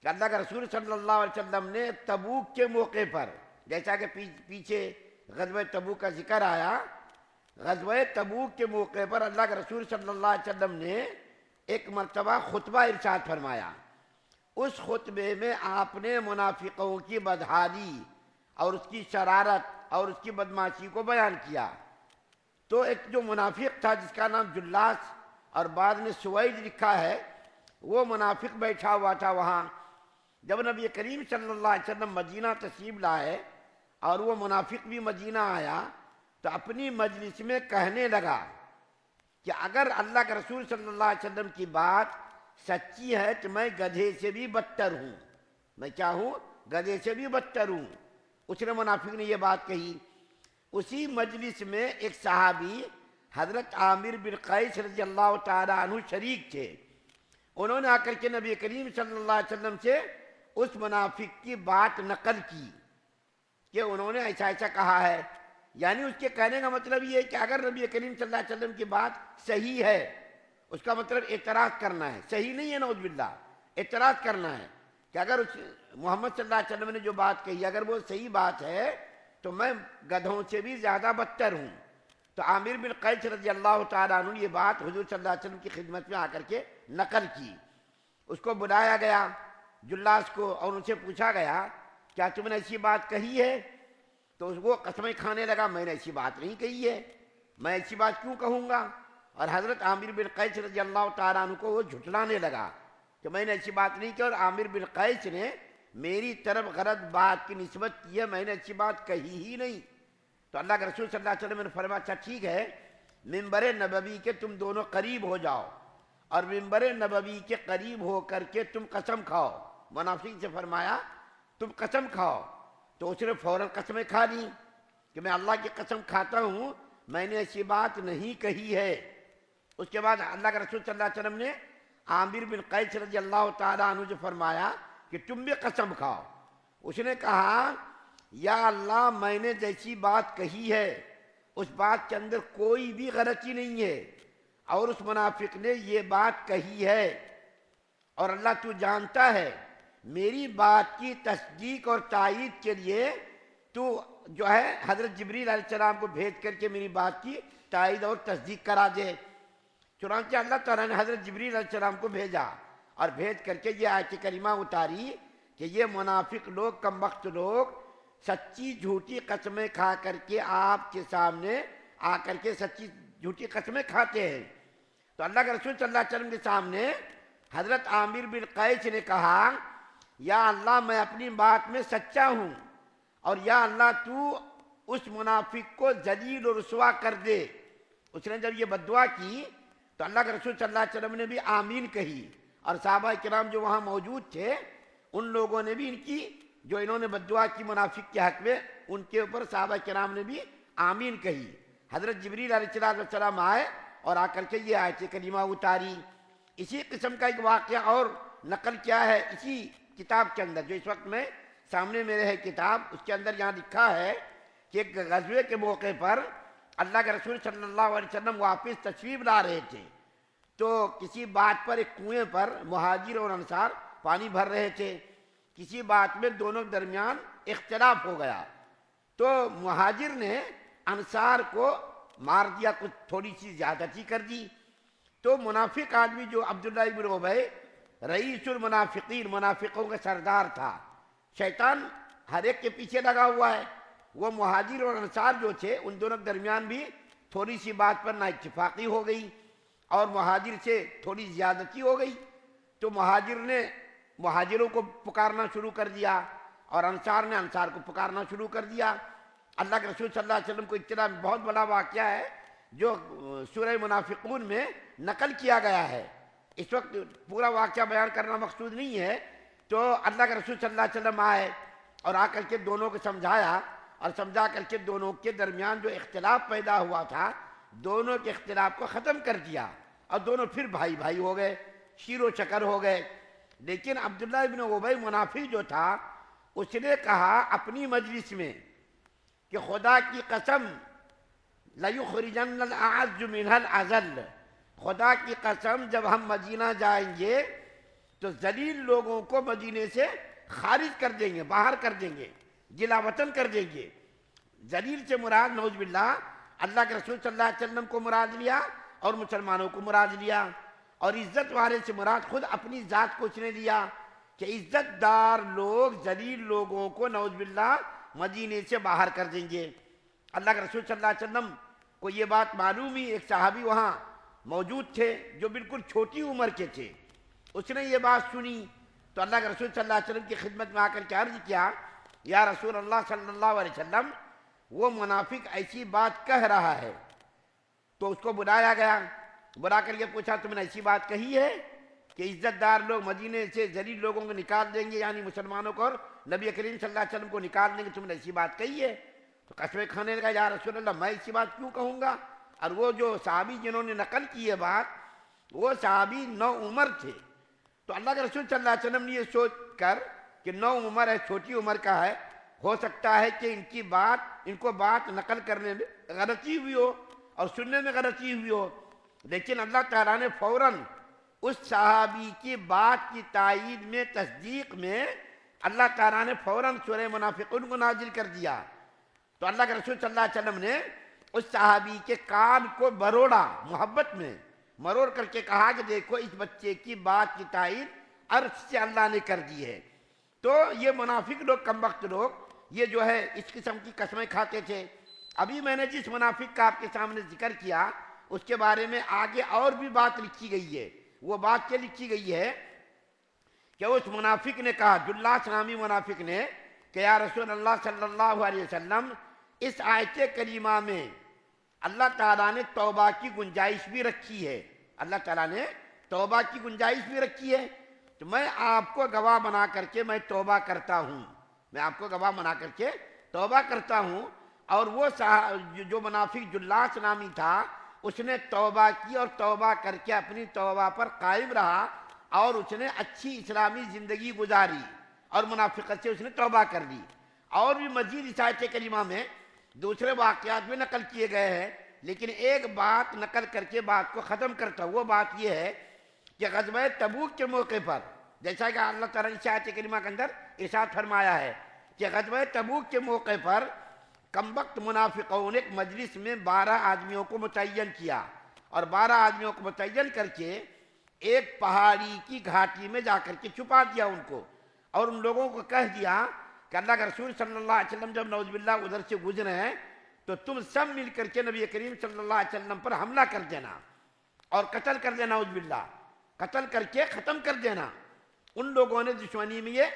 کہ اللہ کے رسول صلی اللہ علیہ وسلم نے تبوک کے موقع پر، جیسا کہ پیچھے غزوہ تبوک کا ذکر آیا، غزوہ تبوک کے موقع پر اللہ کے رسول صلی اللہ علیہ وسلم نے ایک مرتبہ خطبہ ارشاد فرمایا۔ اس خطبے میں آپ نے منافقوں کی بدحالی اور اس کی شرارت اور اس کی بدمعاشی کو بیان کیا۔ تو ایک جو منافق تھا جس کا نام جلاس اور بعد میں سوید لکھا ہے، وہ منافق بیٹھا ہوا تھا وہاں۔ جب نبی کریم صلی اللہ علیہ وسلم مدینہ تشریف لائے اور وہ منافق بھی مدینہ آیا تو اپنی مجلس میں کہنے لگا کہ اگر اللہ کے رسول صلی اللہ علیہ وسلم کی بات سچی ہے تو میں گدھے سے بھی بدتر ہوں۔ میں کیا ہوں؟ گدھے سے بھی بدتر ہوں۔ اس نے منافق نے یہ بات کہی۔ اسی مجلس میں ایک صحابی حضرت عامر بن قیس رضی اللہ تعالیٰ عنہ شریک تھے۔ انہوں نے آ کر کے نبی کریم صلی اللہ علیہ وسلم سے اس منافق کی بات نقل کی کہ انہوں نے ایسا ایسا کہا ہے۔ یعنی اس کے کہنے کا مطلب یہ ہے کہ اگر نبی کریم صلی اللہ علیہ وسلم کی بات صحیح ہے، اس کا مطلب اعتراض کرنا ہے، صحیح نہیں ہے نعوذ باللہ، اعتراض کرنا ہے کہ اگر محمد صلی اللہ علیہ وسلم نے جو بات کہی اگر وہ صحیح بات ہے تو میں گدھوں سے بھی زیادہ بدتر ہوں۔ تو عامر بن قیس رضی اللہ تعالیٰ عنہ نے یہ بات حضور صلی اللہ علیہ وسلم کی خدمت میں آ کر کے نقل کی۔ اس کو بلایا گیا جلاس کو اور ان سے پوچھا گیا کیا تم نے ایسی بات کہی ہے؟ تو وہ قسمیں کھانے لگا میں نے ایسی بات نہیں کہی ہے، میں ایسی بات کیوں کہوں گا؟ اور حضرت عامر بن قیس رضی اللہ تعالیٰ عنہ کو وہ جھٹلانے لگا کہ میں نے ایسی بات نہیں کی، اور عامر بن قیس نے میری طرف غلط بات کی نسبت کی ہے، میں نے ایسی بات کہی ہی نہیں۔ تو اللہ کے رسول صلی اللہ علیہ وسلم نے فرمایا اچھا ٹھیک ہے، منبر نبوی کے تم دونوں قریب ہو جاؤ اور منبر نبوی کے قریب ہو کر کے تم قسم کھاؤ۔ منافق سے فرمایا تم قسم کھاؤ، تو اس نے فوراً قسمیں کھا لی کہ میں اللہ کی قسم کھاتا ہوں میں نے ایسی بات نہیں کہی ہے۔ اس کے بعد اللہ کے رسول صلی اللہ علیہ وسلم نے عامر بن قیس رضی اللہ تعالیٰ عنہ سے فرمایا کہ تم بھی قسم کھاؤ۔ اس نے کہا یا اللہ میں نے جیسی بات کہی ہے اس بات کے اندر کوئی بھی غلطی نہیں ہے، اور اس منافق نے یہ بات کہی ہے، اور اللہ تو جانتا ہے میری بات کی تصدیق اور تائید کے لیے تو جو ہے حضرت جبریل علیہ السلام کو بھیج کر کے میری بات کی تائید اور تصدیق کرا دے۔ چنانچہ اللہ تعالیٰ نے حضرت جبریل علیہ السلام کو بھیجا اور بھیج کر کے یہ آیت کریمہ اتاری کہ یہ منافق لوگ کم وقت لوگ سچی جھوٹی قسمیں کھا کر کے آپ کے سامنے آ کر کے سچی جھوٹی قسمیں کھاتے ہیں۔ تو اللہ کے رسول صلی اللہ علیہ وسلم کے سامنے حضرت عامر بن قیس نے کہا یا اللہ میں اپنی بات میں سچا ہوں، اور یا اللہ تو اس منافق کو ذلیل و رسوا کر دے۔ اس نے جب یہ بددعا کی تو اللہ کے رسول صلی اللہ علیہ وسلم نے بھی آمین کہی، اور صحابہ کرام جو وہاں موجود تھے ان لوگوں نے بھی ان کی جو انہوں نے بددعا کی منافق کے حق میں ان کے اوپر صحابہ کرام نے بھی آمین کہی۔ حضرت جبریل علیہ السلام آئے اور آ کر کے یہ آیت کریمہ اتاری۔ اسی قسم کا ایک واقعہ اور نقل کیا ہے اسی کتاب کے اندر جو اس وقت میں سامنے میرے ہے کتاب، اس کے اندر یہاں لکھا ہے کہ ایک غزوے کے موقع پر اللہ کے رسول صلی اللہ علیہ وسلم واپس تشریف لا رہے تھے، تو کسی بات پر ایک کنویں پر مہاجر اور انصار پانی بھر رہے تھے۔ کسی بات میں دونوں درمیان اختلاف ہو گیا، تو مہاجر نے انصار کو مار دیا، کچھ تھوڑی سی زیادتی کر دی۔ تو منافق آدمی جو عبداللہ ابن ابی رئیس المنافقین، منافقوں کا سردار تھا، شیطان ہر ایک کے پیچھے لگا ہوا ہے، وہ مہاجر اور انصار جو تھے ان دونوں کے درمیان بھی تھوڑی سی بات پر نا اتفاقی ہو گئی اور مہاجر سے تھوڑی زیادتی ہو گئی۔ تو مہاجر نے مہاجروں کو پکارنا شروع کر دیا اور انصار نے انصار کو پکارنا شروع کر دیا۔ اللہ کے رسول صلی اللہ علیہ وسلم کو اطلاع بہت بڑا واقعہ ہے جو سورہ منافقون میں نقل کیا گیا ہے۔ اس وقت پورا واقعہ بیان کرنا مقصود نہیں ہے، تو اللہ کے رسول صلی اللہ علیہ وسلم آئے اور آ کر کے دونوں کو سمجھایا، اور سمجھا کر کے دونوں کے درمیان جو اختلاف پیدا ہوا تھا دونوں کے اختلاف کو ختم کر دیا، اور دونوں پھر بھائی بھائی ہو گئے، شیر و شکر ہو گئے۔ لیکن عبداللہ ابن ابی منافق جو تھا اس نے کہا اپنی مجلس میں کہ خدا کی قسم لَيُخْرِجَنَّ الْأَعَزُّ مِنْهَا الْأَذَلَّ، خدا کی قسم جب ہم مدینہ جائیں گے تو ذلیل لوگوں کو مدینے سے خارج کر دیں گے، باہر کر دیں گے، جلا وطن کر دیں گے۔ ذلیل سے مراد نعوذ باللہ اللہ کے رسول صلی اللہ علیہ وسلم کو مراد لیا اور مسلمانوں کو مراد لیا، اور عزت والے سے مراد خود اپنی ذات کو اس نے لیا کہ عزت دار لوگ ذلیل لوگوں کو نعوذ باللہ مدینے سے باہر کر دیں گے۔ اللہ کے رسول صلی اللہ علیہ وسلم کو یہ بات معلوم ہوئی، ایک صحابی وہاں موجود تھے جو بالکل چھوٹی عمر کے تھے، اس نے یہ بات سنی تو اللہ کے رسول صلی اللہ علیہ وسلم کی خدمت میں آ کر کے عرض کیا، یا رسول اللہ صلی اللہ علیہ وسلم وہ منافق ایسی بات کہہ رہا ہے۔ تو اس کو بلایا گیا، بلا کر کے پوچھا تم نے ایسی بات کہی ہے کہ عزت دار لوگ مدینے سے ذلیل لوگوں کو نکال دیں گے، یعنی مسلمانوں کو اور نبی کریم صلی اللہ علیہ وسلم کو نکال دیں گے، تم نے ایسی بات کہی ہے؟ تو قسمیں کھانے لگا، یا رسول اللہ میں ایسی بات کیوں کہوں گا؟ اور وہ جو صحابی جنہوں نے نقل کی ہے بات، وہ صحابی نو عمر تھے۔ تو اللہ کے رسول صلی اللہ علیہ وسلم نے یہ سوچ کر کہ نو عمر ہے، چھوٹی عمر کا ہے، ہو سکتا ہے کہ ان کو بات نقل کرنے میں غلطی ہوئی ہو اور سننے میں غلطی ہوئی ہو، لیکن اللہ تعالیٰ نے فوراً اس صحابی کی بات کی تائید میں، تصدیق میں اللہ تعالیٰ نے فوراً سورہ منافقون کو نازل کر دیا۔ تو اللہ کے رسول صلی اللہ علیہ وسلم نے اس صحابی کے کان کو بروڑا، محبت میں مروڑ کر کے کہا کہ دیکھو اس بچے کی بات کی تائید عرش سے اللہ نے کر دی ہے۔ تو یہ منافق لوگ، کم وقت لوگ، یہ جو ہے اس قسم کی قسمیں کھاتے تھے۔ ابھی میں نے جس منافق کا آپ کے سامنے ذکر کیا اس کے بارے میں آگے اور بھی بات لکھی گئی ہے۔ وہ بات کیا لکھی گئی ہے کہ اس منافق نے کہا، جلاس نامی منافق نے، کہ یا رسول اللہ صلی اللہ علیہ وسلم اس آیت کریمہ میں اللہ تعالیٰ نے توبہ کی گنجائش بھی رکھی ہے، اللہ تعالیٰ نے توبہ کی گنجائش بھی رکھی ہے، تو میں آپ کو گواہ بنا کر کے میں توبہ کرتا ہوں، میں آپ کو گواہ بنا کر کے توبہ کرتا ہوں۔ اور وہ جو منافق جلاس نامی تھا اس نے توبہ کی اور توبہ کر کے اپنی توبہ پر قائم رہا اور اس نے اچھی اسلامی زندگی گزاری اور منافقت سے اس نے توبہ کر لی۔ اور بھی مزید اس آیت کریمہ میں دوسرے واقعات میں نقل کیے گئے ہیں، لیکن ایک بات نقل کر کے بات کو ختم کرتا ہوں۔ وہ بات یہ ہے کہ غزوہ تبوک کے موقع پر، جیسا کہ اللہ تعالیٰ نے اس آیت کریمہ کے اندر ارشاد فرمایا ہے کہ غزوہ تبوک کے موقع پر کم وقت منافقوں نے ایک مجلس میں 12 آدمیوں کو متعین کیا، اور 12 آدمیوں کو متعین کر کے ایک پہاڑی کی گھاٹی میں جا کر کے چھپا دیا ان کو، اور ان لوگوں کو کہہ دیا کہ اللہ کے رسول صلی اللہ علیہ وسلم جب نعوذ باللہ ادھر سے گزرے ہیں تو تم سب مل کر کے نبی کریم صلی اللہ علیہ وسلم پر حملہ کر دینا اور قتل کر دینا، نعوذ باللہ قتل کر کے ختم کر دینا۔ ان لوگوں نے دشمنی میں یہ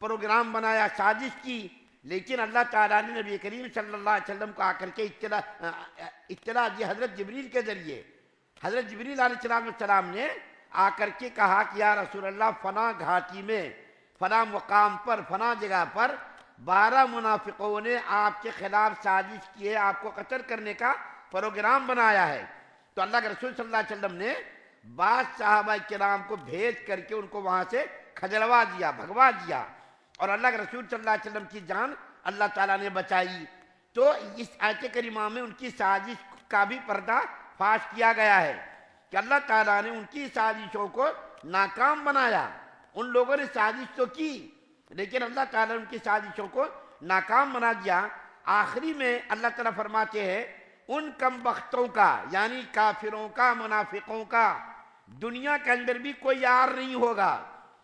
پروگرام بنایا، سازش کی، لیکن اللہ تعالیٰ نے نبی کریم صلی اللہ علیہ وسلم کو آ کر کے اطلاع دی حضرت جبریل کے ذریعے۔ حضرت جبریل علیہ السلام نے آ کر کے کہا کہ یا رسول اللہ فلاں گھاٹی میں، فلاں مقام پر، فلاں جگہ پر 12 منافقوں نے آپ کے خلاف سازش کی ہے، آپ کو قتل کرنے کا پروگرام بنایا ہے۔ تو اللہ کے رسول صلی اللہ علیہ وسلم نے بعض صحابہ کرام کو بھیج کر کے ان کو وہاں سے کھجلوا دیا، بھگوا دیا، اور اللہ کے رسول صلی اللہ علیہ وسلم کی جان اللہ تعالیٰ نے بچائی۔ تو اس آیت کریمہ میں ان کی سازش کا بھی پردہ فاش کیا گیا ہے کہ اللہ تعالیٰ نے ان کی سازشوں کو ناکام بنایا۔ ان لوگوں نے سازش تو کی لیکن اللہ تعالیٰ نے ان کی سازشوں کو ناکام بنا دیا۔ آخری میں اللہ تعالیٰ فرماتے ہیں ان کم بختوں کا، یعنی کافروں کا، منافقوں کا دنیا کے اندر بھی کوئی یار نہیں ہوگا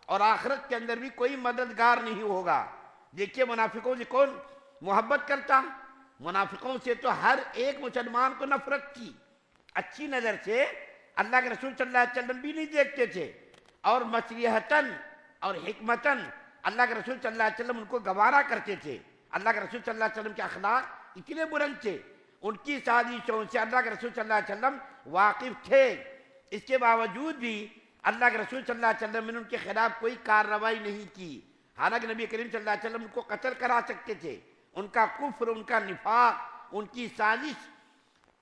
اور آخرت کے اندر بھی کوئی مددگار نہیں ہوگا۔ دیکھیے منافقوں سے کون محبت کرتا؟ منافقوں سے تو ہر ایک مسلمان کو نفرت تھی، اچھی نظر سے اللہ کے رسول صلی اللہ علیہ وسلم بھی نہیں دیکھتے تھے، اور مصلحتاً اور حکمتاً اللہ کے رسول صلی اللہ علیہ وسلم ان کو گوارا کرتے تھے۔ اللہ کے رسول صلی اللہ علیہ وسلم کے اخلاق اتنے بلند تھے، ان کی سازشوں سے اللہ کے رسول صلی اللہ علیہ وسلم واقف تھے۔ اس کے باوجود بھی اللہ کے رسول صلی اللہ علیہ وسلم نے ان کے خلاف کوئی کارروائی نہیں کی، حالانکہ نبی کریم صلی اللہ علیہ وسلم ان کو قتل کرا سکتے تھے۔ ان کا کفر، ان کا نفاق، ان کی سازش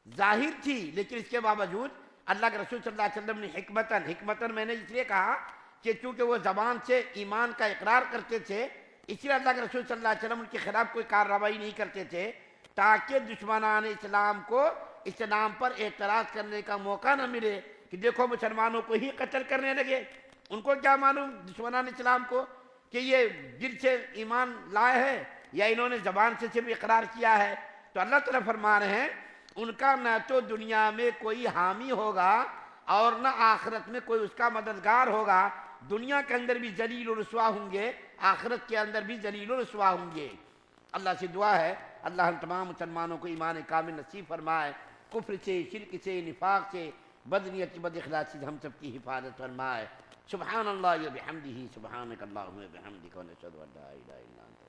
ظاہر تھی، لیکن اس کے باوجود اللہ کے رسول صلی اللہ علیہ وسلم نے حکمتاً میں نے اس لیے کہا کہ چونکہ وہ زبان سے ایمان کا اقرار کرتے تھے، اس لیے اللہ کے رسول صلی اللہ علیہ وسلم ان کے خلاف کوئی کارروائی نہیں کرتے تھے تاکہ دشمنان اسلام کو اسلام پر اعتراض کرنے کا موقع نہ ملے کہ دیکھو مسلمانوں کو ہی قتل کرنے لگے، ان کو کیا معلوم دشمنان اسلام کو کہ یہ دل سے ایمان لائے ہے یا انہوں نے زبان سے صرف اقرار کیا ہے؟ تو اللہ تعالیٰ فرما رہے ہیں ان کا نہ تو دنیا میں کوئی حامی ہوگا اور نہ آخرت میں کوئی اس کا مددگار ہوگا. دنیا کے اندر بھی ذلیل و رسوا ہوں گے، آخرت کے اندر بھی ذلیل و رسوا ہوں گے. اللہ سے دعا ہے اللہ ہم تمام مسلمانوں کو ایمان کامل نصیب فرمائے، کفر سے، شرک سے، نفاق سے، بدنیت بد اخلاصی سے ہم سب کی حفاظت فرمائے. سبحان اللہ و بحمدہ، سبحانک اللہم و بحمدک، ونشہد ان لا الہ الا انت.